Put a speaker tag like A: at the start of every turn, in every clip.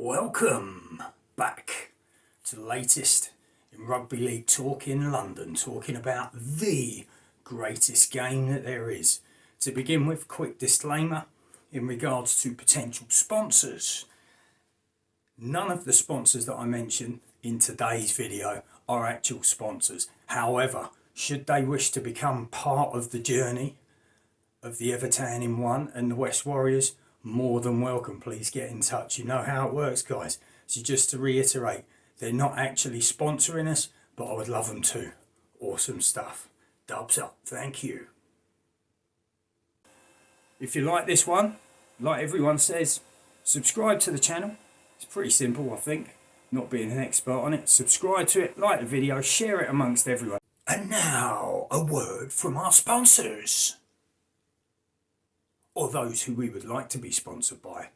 A: Welcome back to the latest in Rugby League talk in London, talking about the greatest game that there is. To begin with, quick disclaimer in regards to potential sponsors. None of the sponsors that I mention in today's video are actual sponsors. However, should they wish to become part of the journey of the Everton in one and the West Warriors, more than welcome. Please get in touch. You know how it works, guys. So just to reiterate, they're not actually sponsoring us, but I would love them to. Awesome stuff. Dubs up. Thank you. If you like this one, like everyone says, subscribe to the channel. It's pretty simple, I think, not being an expert on it. Subscribe to it, like the video, share it amongst everyone. And now, a word from our sponsors, or those who we would like to be sponsored by.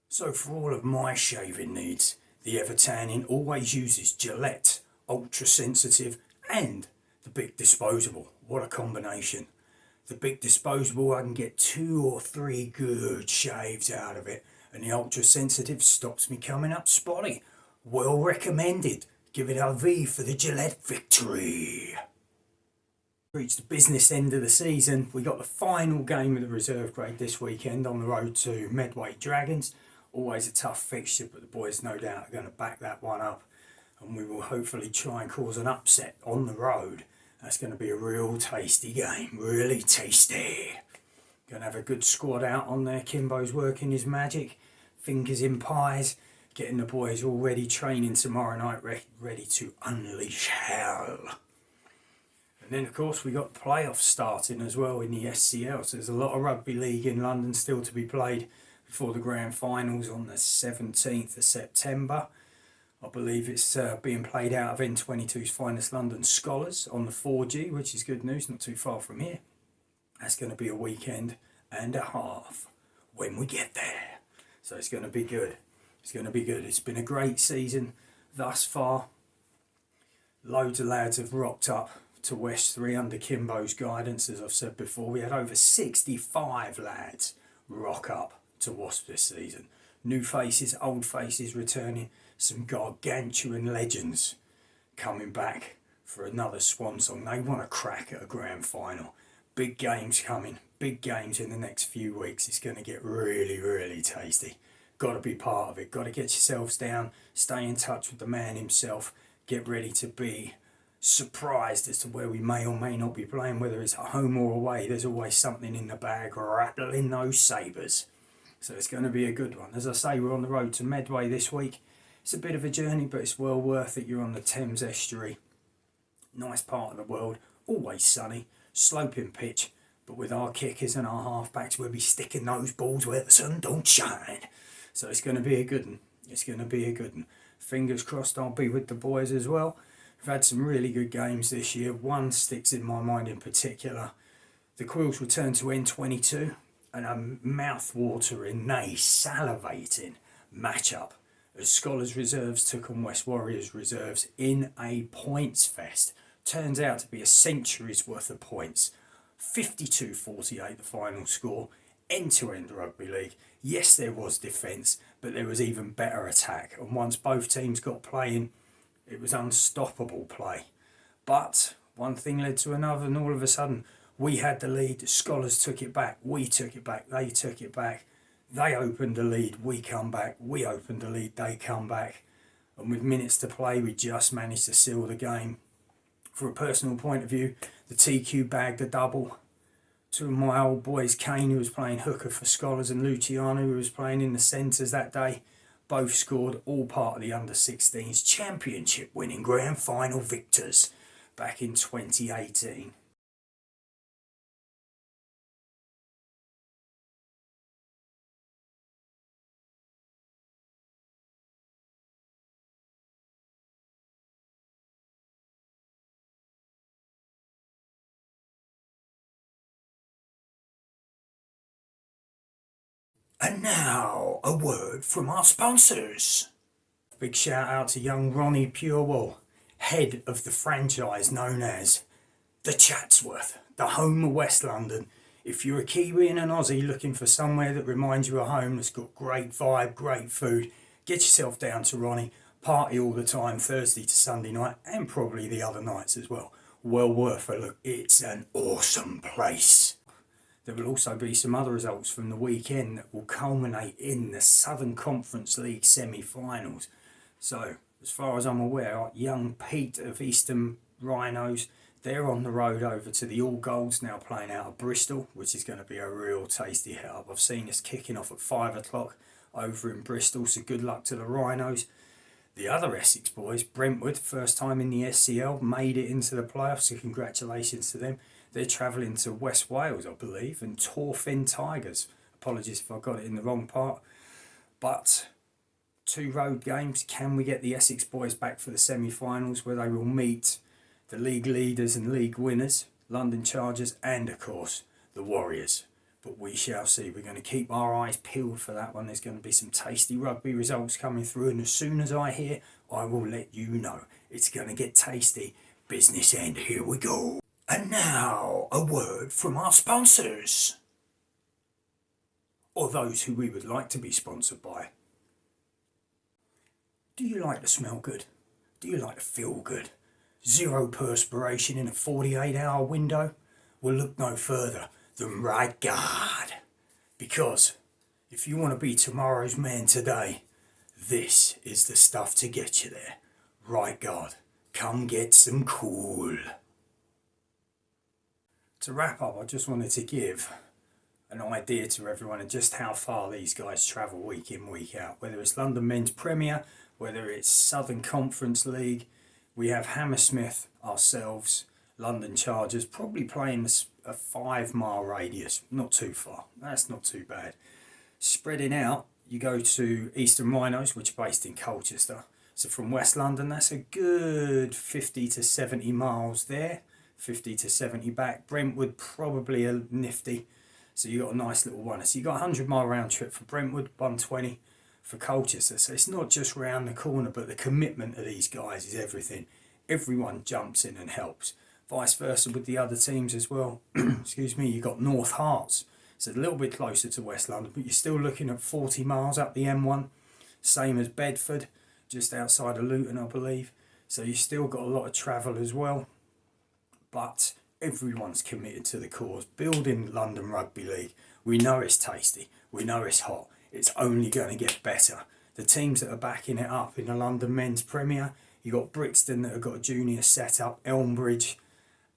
A: So for all of my shaving needs, the Evertanian always uses Gillette, ultra sensitive, and the big disposable. What a combination. The big disposable, I can get 2 or 3 good shaves out of it, and the ultra sensitive stops me coming up spotty. Well recommended. Give it a V for the Gillette victory. Reached the business end of the season. We got the final game of the reserve grade this weekend on the road to Medway Dragons. Always a tough fixture, but the boys no doubt are going to back that one up, and we will hopefully try and cause an upset on the road. That's going to be a real tasty game, really tasty. Going to have a good squad out on there. Kimbo's working his magic, fingers in pies, getting the boys all ready, training tomorrow night, ready to unleash hell. And then, of course, we got the playoffs starting as well in the SCL. So there's a lot of rugby league in London still to be played before the grand finals on the 17th of September. I believe it's being played out of N22's Finest London Scholars on the 4G, which is good news, not too far from here. That's going to be a weekend and a half when we get there. So it's going to be good. It's going to be good. It's been a great season thus far. Loads of lads have rocked up to West 3 under Kimbo's guidance. As I've said before, we had over 65 lads rock up to Wasp this season. New faces, old faces returning, some gargantuan legends coming back for another swan song. They want to crack at a grand final. Big games coming, big games in the next few weeks. It's going to get really, really tasty. Got to be part of it. Got to get yourselves down, stay in touch with the man himself, get ready to be surprised as to where we may or may not be playing, whether it's at home or away. There's always something in the bag rattling those sabres. So it's going to be a good one. As I say, we're on the road to Medway this week. It's a bit of a journey, but it's well worth it. You're on the Thames estuary. Nice part of the world. Always sunny. Sloping pitch. But with our kickers and our halfbacks, we'll be sticking those balls where the sun don't shine. So it's going to be a good one. It's going to be a good one. Fingers crossed I'll be with the boys as well. We've had some really good games this year. One sticks in my mind in particular. The Quills returned to N22, and a mouth-watering, nay, salivating matchup as Scholars Reserves took on West Warriors Reserves in a points fest. Turns out to be a century's worth of points. 52-48 the final score. End-to-end rugby league. Yes, there was defence, but there was even better attack. And once both teams got playing, it was unstoppable play. But one thing led to another, and all of a sudden we had the lead. Scholars took it back. We took it back. They took it back. They opened the lead. We come back. We opened the lead. They come back. And with minutes to play, we just managed to seal the game. For a personal point of view, the TQ bagged a double. Two of my old boys, Kane, who was playing hooker for Scholars, and Luciano, who was playing in the centres that day, both scored, all part of the under-16s championship winning grand final victors back in 2018. And now, a word from our sponsors. Big shout out to young Ronnie Purewell, head of the franchise known as the Chatsworth, the home of West London. If you're a Kiwi and an Aussie looking for somewhere that reminds you of home, that's got great vibe, great food, get yourself down to Ronnie. Party all the time, Thursday to Sunday night, and probably the other nights as well. Well worth a look. It's an awesome place. There will also be some other results from the weekend that will culminate in the Southern Conference League semi-finals. So, as far as I'm aware, young Pete of Eastern Rhinos, they're on the road over to the All Golds, now playing out of Bristol, which is going to be a real tasty hit up. I've seen this kicking off at 5 o'clock over in Bristol, so good luck to the Rhinos. The other Essex boys, Brentwood, first time in the SCL, made it into the playoffs, so congratulations to them. They're travelling to West Wales, I believe, and Torfin Tigers. Apologies if I got it in the wrong part. But 2 road games. Can we get the Essex boys back for the semi-finals, where they will meet the league leaders and league winners, London Chargers, and of course the Warriors? But we shall see. We're going to keep our eyes peeled for that one. There's going to be some tasty rugby results coming through, and as soon as I hear, I will let you know. It's going to get tasty. Business end. Here we go. And now, a word from our sponsors, or those who we would like to be sponsored by. Do you like to smell good? Do you like to feel good? 0 perspiration in a 48-hour window? Well, look no further than Right Guard. Because if you want to be tomorrow's man today, this is the stuff to get you there. Right Guard. Come get some cool. To wrap up, I just wanted to give an idea to everyone of just how far these guys travel week in, week out. Whether it's London Men's Premier, whether it's Southern Conference League, we have Hammersmith ourselves, London Chargers, probably playing a 5-mile radius. Not too far. That's not too bad. Spreading out, you go to Eastern Rhinos, which are based in Colchester. So from West London, that's a good 50 to 70 miles there. 50 to 70 back. Brentwood, probably a nifty. So you got a nice little one. So you got a 100-mile round trip for Brentwood, 120 for Colchester. So it's not just round the corner, but the commitment of these guys is everything. Everyone jumps in and helps. Vice versa with the other teams as well. Excuse me, you got North Hearts. So a little bit closer to West London, but you're still looking at 40 miles up the M1. Same as Bedford, just outside of Luton, I believe. So you still got a lot of travel as well. But everyone's committed to the cause. Building London Rugby League. We know it's tasty. We know it's hot. It's only going to get better. The teams that are backing it up in the London Men's Premier, you got Brixton that have got a junior set up, Elmbridge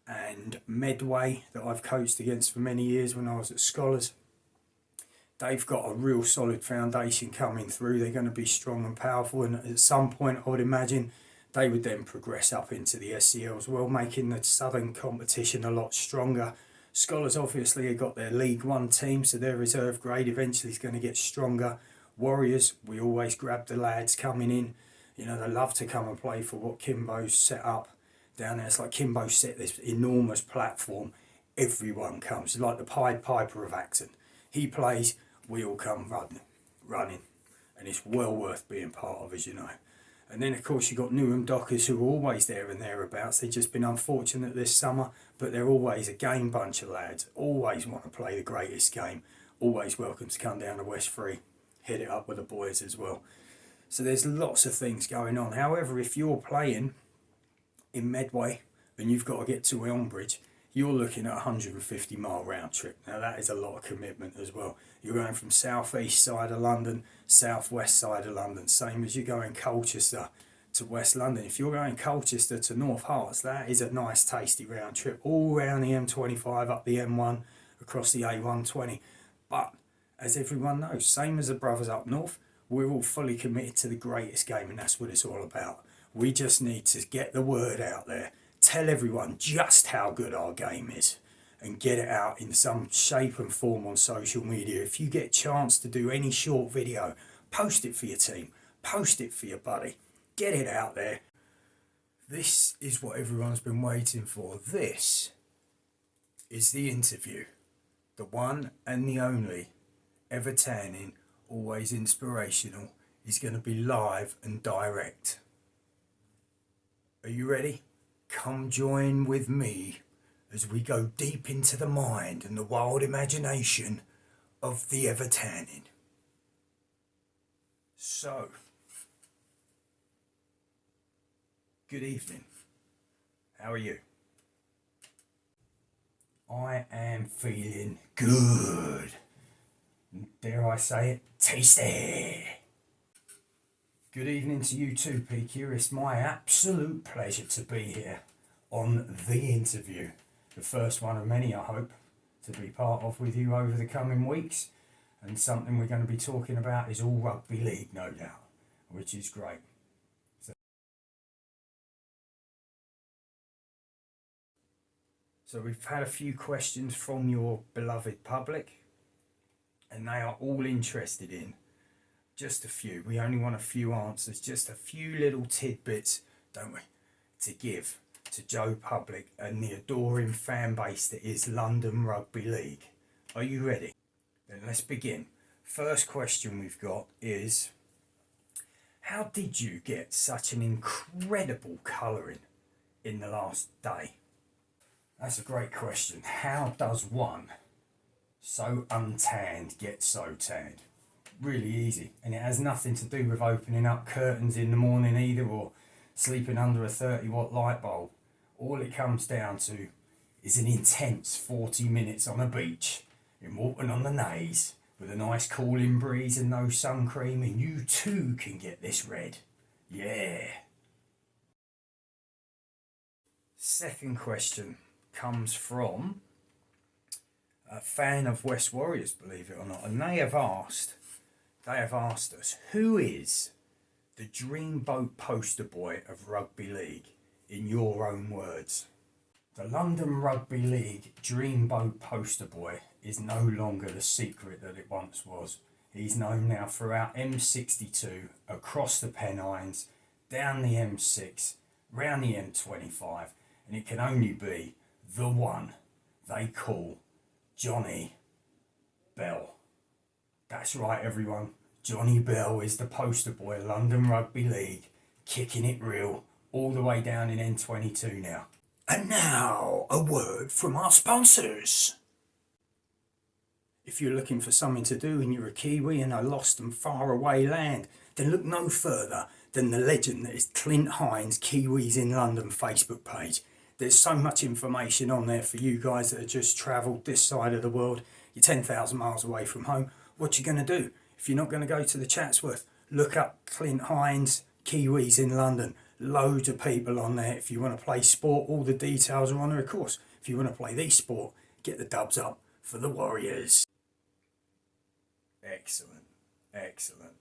A: and Medway that I've coached against for many years when I was at Scholars. They've got a real solid foundation coming through. They're going to be strong and powerful, and at some point I would imagine they would then progress up into the SCL as well, making the Southern competition a lot stronger. Scholars obviously have got their League One team, so their reserve grade eventually is going to get stronger. Warriors, we always grab the lads coming in. You know, they love to come and play for what Kimbo's set up down there. It's like Kimbo set this enormous platform. Everyone comes. It's like the Pied Piper of Acton. He plays, we all come running. And it's well worth being part of, as you know. And then, of course, you've got Newham Dockers, who are always there and thereabouts. They've just been unfortunate this summer, but they're always a game bunch of lads. Always want to play the greatest game. Always welcome to come down to West Free. Hit it up with the boys as well. So there's lots of things going on. However, if you're playing in Medway and you've got to get to Elmbridge, you're looking at a 150-mile round trip. Now, that is a lot of commitment as well. You're going from south-east side of London, south-west side of London, same as you're going Colchester to West London. If you're going Colchester to North Hearts, that is a nice, tasty round trip, all around the M25, up the M1, across the A120. But, as everyone knows, same as the brothers up north, we're all fully committed to the greatest game, and that's what it's all about. We just need to get the word out there, tell everyone just how good our game is, and get it out in some shape and form on social media. If you get a chance to do any short video, post it for your team, post it for your buddy, get it out there. This is what everyone's been waiting for. This is the interview, the one and the only, ever tanning, always inspirational, is going to be live and direct. Are you ready? Come join with me as we go deep into the mind and the wild imagination of the ever-tanning. So, good evening. How are you? I am feeling good. Dare I say it, tasty. Good evening to you too, PQ. It's my absolute pleasure to be here on the interview. The first one of many, I hope, to be part of with you over the coming weeks. And something we're going to be talking about is all rugby league, no doubt, which is great. So we've had a few questions from your beloved public, and they are all interested in just a few. We only want a few answers, just a few little tidbits, don't we, to give to Joe Public and the adoring fan base that is London Rugby League. Are you ready? Then let's begin. First question we've got is, how did you get such an incredible colouring in the last day? That's a great question. How does one so untanned get so tanned? Really easy, and it has nothing to do with opening up curtains in the morning either, or sleeping under a 30-watt light bulb. All it comes down to is an intense 40 minutes on a beach in Ledge-nds with a nice cooling breeze and no sun cream, and you too can get this red. Yeah. Second question comes from a fan of West Warriors, believe it or not, and they have asked us, who is the dreamboat poster boy of rugby league, in your own words? The London Rugby League dreamboat poster boy is no longer the secret that it once was. He's known now throughout M62, across the Pennines, down the M6, round the M25, and it can only be the one they call Johnny Bell. That's right, everyone. Johnny Bell is the poster boy of London Rugby League, kicking it real all the way down in N22 now. And now, a word from our sponsors. If you're looking for something to do and you're a Kiwi in a lost and far away land, then look no further than the legend that is Clint Hines' Kiwis in London Facebook page. There's so much information on there for you guys that have just travelled this side of the world. You're 10,000 miles away from home. What you going to do? If you're not going to go to the Chatsworth, look up Clint Hines' Kiwis in London. Loads of people on there. If you want to play sport, all the details are on there. Of course, if you want to play the sport, get the dubs up for the Warriors. Excellent, excellent.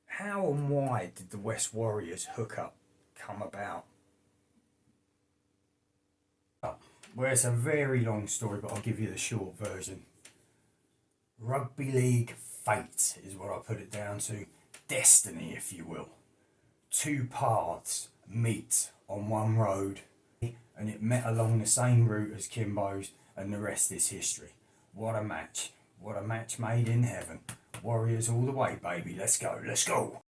A: How and why did the West Warriors hookup come about? Well, it's a very long story, but I'll give you the short version. Rugby league fate is what I put it down to. Destiny, if you will. Two paths meet on one road, and it met along the same route as Kimbo's, and the rest is history. What a match. What a match made in heaven. Warriors all the way, baby. Let's go, let's go.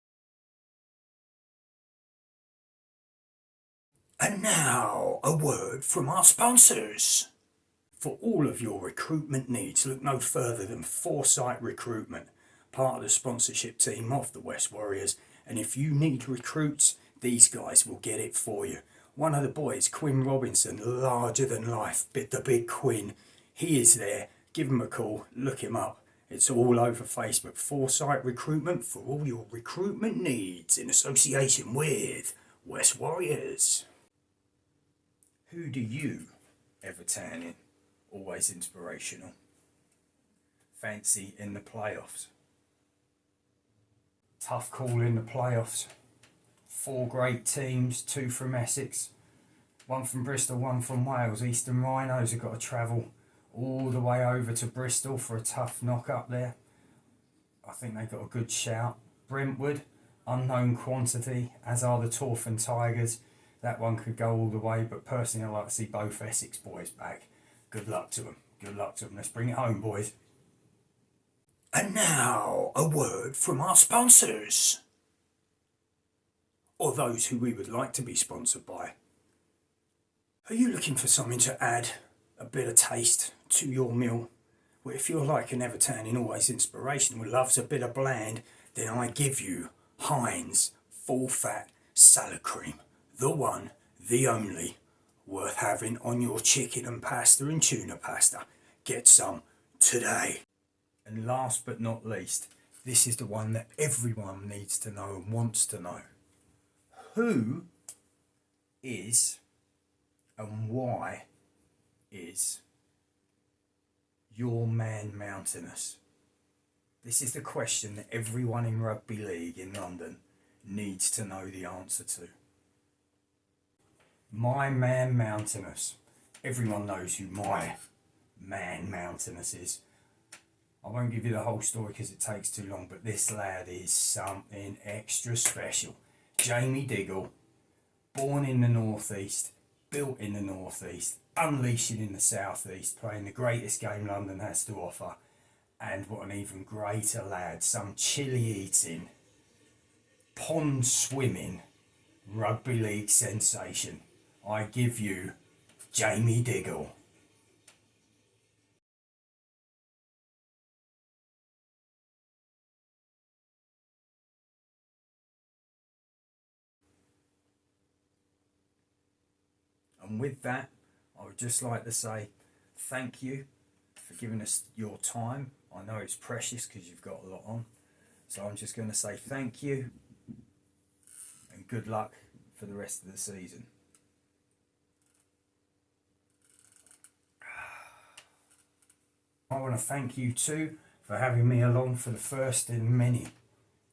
A: And now, a word from our sponsors. For all of your recruitment needs, look no further than Foresight Recruitment, part of the sponsorship team of the West Warriors. And if you need recruits, these guys will get it for you. One of the boys, Quinn Robinson, larger than life, the big Quinn, he is there. Give him a call, look him up. It's all over Facebook. Foresight Recruitment for all your recruitment needs in association with West Warriors. Who do you ever tan in? Always inspirational. Fancy in the playoffs. Tough call in the playoffs. 4 great teams, 2 from Essex, 1 from Bristol, 1 from Wales. Eastern Rhinos have got to travel all the way over to Bristol for a tough knock up there. I think they got a good shout. Brentwood, unknown quantity, as are the Torfan Tigers. That one could go all the way, but personally I like to see both Essex boys back. Good luck to them. Good luck to them. Let's bring it home, boys. And now, a word from our sponsors. Or those who we would like to be sponsored by. Are you looking for something to add a bit of taste to your meal? Well, if you're like an Evertonian, always inspirational, who loves a bit of bland, then I give you Heinz full fat salad cream. The one, the only, worth having on your chicken and pasta and tuna pasta. Get some today. And last but not least, this is the one that everyone needs to know and wants to know. Who is and why is your man mountainous? This is the question that everyone in rugby league in London needs to know the answer to. My man mountainous. Everyone knows who my man mountainous is. I won't give you the whole story because it takes too long, but this lad is something extra special. Jamie Diggle, born in the northeast, built in the northeast, unleashing in the southeast, playing the greatest game London has to offer, and what an even greater lad, some chili eating, pond swimming, rugby league sensation. I give you Jamie Diggle. And with that, I would just like to say thank you for giving us your time. I know it's precious because you've got a lot on. So I'm just going to say thank you and good luck for the rest of the season. I want to thank you too for having me along for the first in many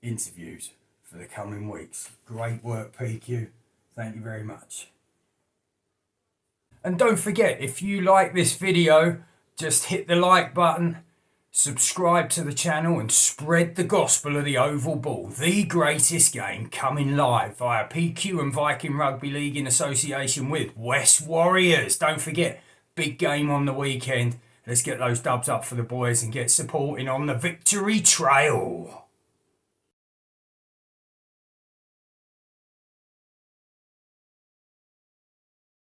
A: interviews for the coming weeks. Great work, PQ. Thank you very much. And don't forget, if you like this video, just hit the like button, subscribe to the channel and spread the gospel of the oval ball, the greatest game, coming live via PQ and Viking Rugby League in association with West Warriors. Don't forget, big game on the weekend. Let's get those dubs up for the boys and get supporting on the victory trail.